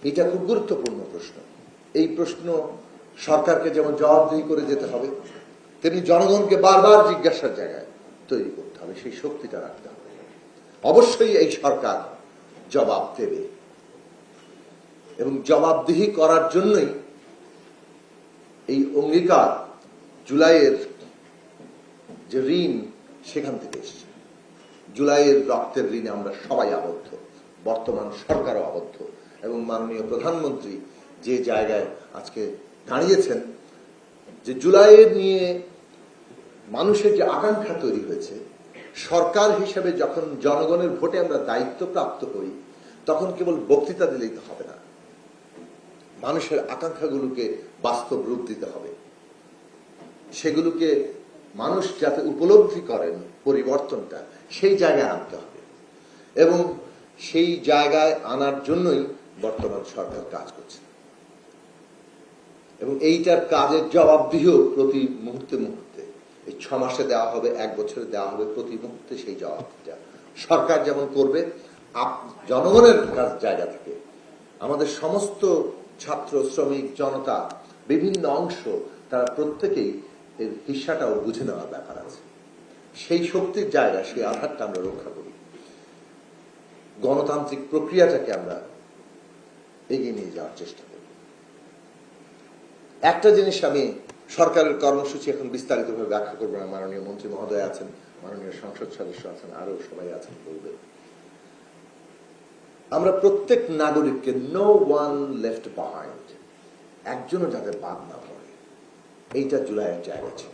এটা খুব গুরুত্বপূর্ণ প্রশ্ন। এই প্রশ্ন সরকারকে যেমন জবাবদিহি করে যেতে হবে, তেমনি জনগণকে বারবার জিজ্ঞাসার জায়গায় তৈরি করতে হবে, সেই শক্তিটা রাখতে হবে। অবশ্যই এই সরকার জবাব দেবে এবং জবাবদিহি করার জন্যই এই অঙ্গীকার, জুলাইয়ের যে ঋণ সেখান থেকে এসছে। জুলাইয়ের রক্তের ঋণে আমরা সবাই আবদ্ধ, বর্তমান সরকারও আবদ্ধ। এবং মাননীয় প্রধানমন্ত্রী যে জায়গায় আজকে দাঁড়িয়েছেন, যে জুলাইয়ের নিয়ে মানুষের যে আকাঙ্ক্ষা তৈরি হয়েছে, সরকার হিসেবে যখন জনগণের ভোটে আমরা দায়িত্বপ্রাপ্ত হই, তখন কেবল বক্তৃতা দিলেই তো হবে না, মানুষের আকাঙ্ক্ষাগুলোকে বাস্তব রূপ দিতে হবে। সেগুলোকে মানুষ যাতে উপলব্ধি করেন পরিবর্তনটা, সেই জায়গায় আনতে হবে। এবং সেই জায়গায় আনার জন্যই বর্তমান সরকার কাজ করছে। এবং এইটার কাজের জবাবদিহিও প্রতি মুহূর্তে মুহূর্তে, এই 6 মাসে দেওয়া হবে, 1 বছরে দেওয়া হবে, প্রতি মুহূর্তে সেই জবাবদিহিটা সরকার যেমন করবে, জনগণের জায়গা থেকে আমাদের সমস্ত ছাত্র, শ্রমিক, জনতা, বিভিন্ন অংশ, তারা প্রত্যেকেই এর হিস্সাটাও বুঝে নেওয়ার ব্যাপার আছে। সেই শক্তির জায়গা, সেই আধারটা আমরা রক্ষা করি, গণতান্ত্রিক প্রক্রিয়াটাকে আমরা এগিয়ে নিয়ে যাওয়ার চেষ্টা করি। একটা জিনিস আমি সরকারের কর্মসূচি এখন বিস্তারিতভাবে ব্যাখ্যা করবো না, মাননীয় মন্ত্রী মহোদয় আছেন, মাননীয় সংসদ সদস্য আছেন, আরো সবাই আছেন, বলবে। আমরা প্রত্যেক নাগরিককে, নো ওয়ান লেফট বিহাইন্ড, একজনও যাতে বাদ না পড়ে, এইটা জুলাইয়ের জায়গা ছিল।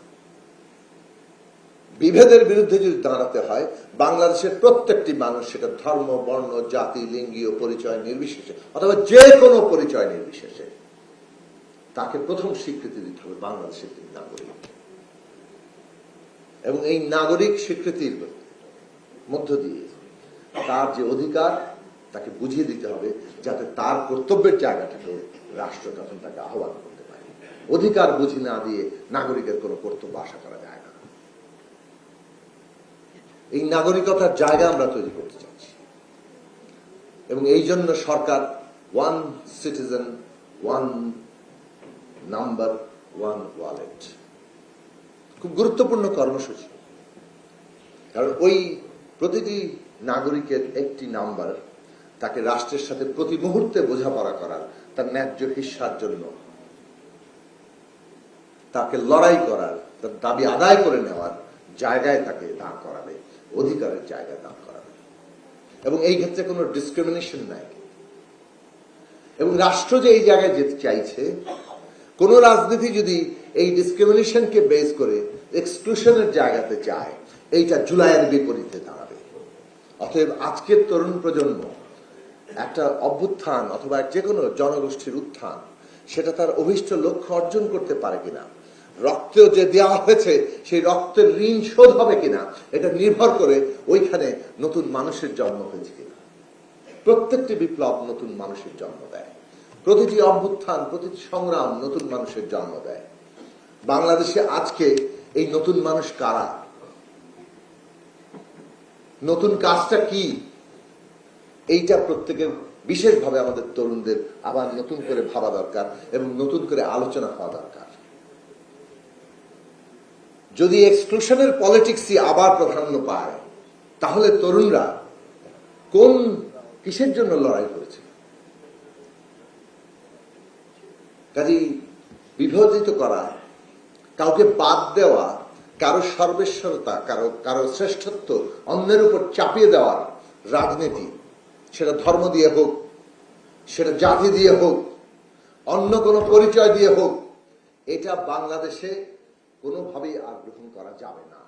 বিভেদের বিরুদ্ধে যদি দাঁড়াতে হয়, বাংলাদেশের প্রত্যেকটি মানুষ, সেটা ধর্ম, বর্ণ, জাতি, লিঙ্গীয় পরিচয় নির্বিশেষে অথবা যে কোনো পরিচয় নির্বিশেষে, তাকে প্রথম স্বীকৃতি দিতে হবে বাংলাদেশের নাগরিক। এবং এই নাগরিক স্বীকৃতির মধ্য দিয়ে তার যে অধিকার, তাকে বুঝিয়ে দিতে হবে, যাতে তার কর্তব্যের জায়গাটাকে রাষ্ট্র তখন তাকে আহ্বান করতে পারে। অধিকার বুঝি না দিয়ে নাগরিকের কোনো কর্তব্য আশা করা যায় না। এই নাগরিকতার জায়গা আমরা তৈরি করতে চাচ্ছি। এবং এই জন্য সরকার one citizen, one number, one wallet খুব গুরুত্বপূর্ণ কর্মসূচি। কারণ ওই প্রতিটি নাগরিকের একটি নাম্বার তাকে রাষ্ট্রের সাথে প্রতি মুহূর্তে বোঝাপড়া করার, তার ন্যায্য হিস্সার জন্য তাকে লড়াই করার, তার দাবি আদায় করে নেওয়ার জায়গায় তাকে দাঁড় করাবে, অধিকারের জায়গায় দাঁড় করাবে। এবং এই ক্ষেত্রে কোনো ডিসক্রিমিনেশন নাই। এবং রাষ্ট্র যে এই জায়গায় যেতে চাইছে, কোন রাজনীতি যদি এই ডিসক্রিমিনেশনকে বেস করে এক্সক্লুশনের জায়গাতে যায়, এইটা জুলাইয়ের বিপরীতে দাঁড়াবে। অতএব আজকের তরুণ প্রজন্ম একটা অভ্যুত্থান অথবা যে কোনো জনগোষ্ঠীর উত্থান, সেটা তার অভীষ্ট লক্ষ্য অর্জন করতে পারে কিনা, রক্তেও যে দেওয়া হয়েছে সেই রক্তের ঋণ শোধ হবে কিনা, এটা নির্ভর করে ওইখানে নতুন মানুষের জন্ম হয়েছে কিনা। প্রত্যেকটি বিপ্লব নতুন মানুষের জন্ম দেয়, প্রতিটি অভ্যুত্থান, প্রতিটি সংগ্রাম নতুন মানুষের জন্ম দেয়। বাংলাদেশে আজকে এই নতুন মানুষ কারা, নতুন কাজটা কি, এইটা প্রত্যেকের বিশেষভাবে আমাদের তরুণদের আবার নতুন করে ভাবা দরকার এবং নতুন করে আলোচনা হওয়া দরকার। যদি এক্সক্লুশনের পলিটিক্সই আবার প্রাধান্য পায়, তাহলে তরুণরা কোন কিসের জন্য লড়াই করেছে? কাজেই বিভাজিত করা, কাউকে বাদ দেওয়া, কারো সর্বেশ্বরতা, কারো শ্রেষ্ঠত্ব অন্যের উপর চাপিয়ে দেওয়ার রাজনীতি, সেটা ধর্ম দিয়ে হোক, সেটা জাতি দিয়ে হোক, অন্য কোনো পরিচয় দিয়ে হোক, এটা বাংলাদেশে কোনোভাবেই আর গ্রহণ করা যাবে না।